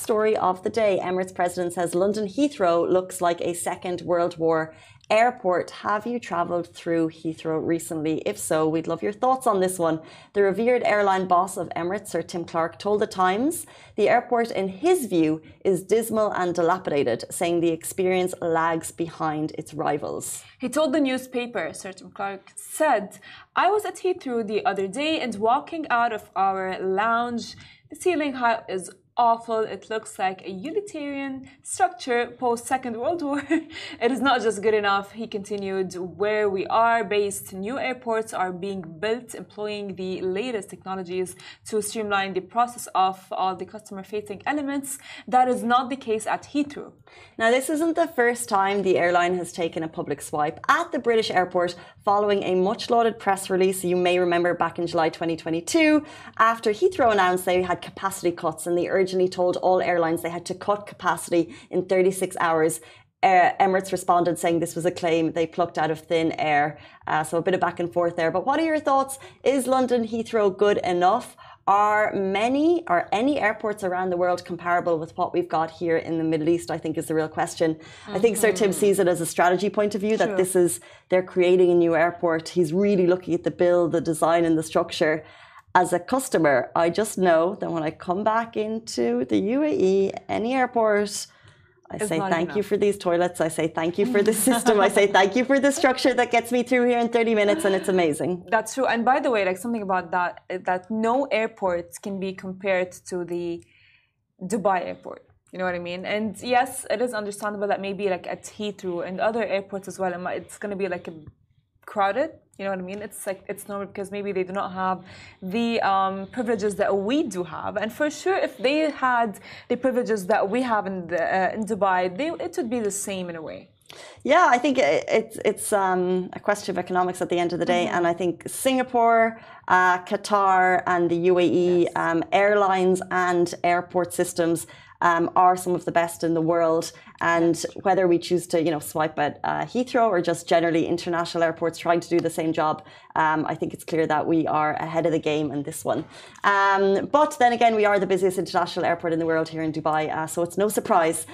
story of the day. Emirates president says London Heathrow looks like a Second World War airport. Have you travelled through Heathrow recently? If so, we'd love your thoughts on this one. The revered airline boss of Emirates, Sir Tim Clark, told The Times the airport, in his view, is dismal and dilapidated, saying the experience lags behind its rivals. He told the newspaper, Sir Tim Clark said, "I was at Heathrow the other day and walking out of our lounge, the ceiling height is awful. It looks like a utilitarian structure post-Second World War. It is not just good enough," he continued. "Where we are based, new airports are being built employing the latest technologies to streamline the process of all the customer-facing elements. That is not the case at Heathrow." Now, this isn't the first time the airline has taken a public swipe at the British airport following a much-lauded press release. You may remember back in July 2022, after Heathrow announced they had capacity cuts and they urgently told all airlines they had to cut capacity in 36 hours. Emirates responded saying this was a claim they plucked out of thin air. So a bit of back and forth there. But what are your thoughts? Is London Heathrow good enough? Are any airports around the world comparable with what we've got here in the Middle East, I think is the real question. I think Sir Tim sees it as a strategy point of view, that they're creating a new airport. He's really looking at the build, the design and the structure. As a customer, I just know that when I come back into the UAE, any airport, I say thank you for these toilets. I say thank you for the system. I say thank you for the structure that gets me through here in 30 minutes, and it's amazing. That's true. And by the way, like something about that no airports can be compared to the Dubai airport. You know what I mean? And yes, it is understandable that maybe like at Heathrow and other airports as well, it's going to be like a crowded. You know what I mean? It's like it's normal because maybe they do not have the privileges that we do have, and for sure, if they had the privileges that we have in Dubai, it would be the same in a way. Yeah, I think it's a question of economics at the end of the day, and I think Singapore, Qatar, and the UAE airlines and airport systems are some of the best in the world. And whether we choose to, swipe at Heathrow or just generally international airports trying to do the same job, I think it's clear that we are ahead of the game in this one. But then again, we are the busiest international airport in the world here in Dubai, so it's no surprise.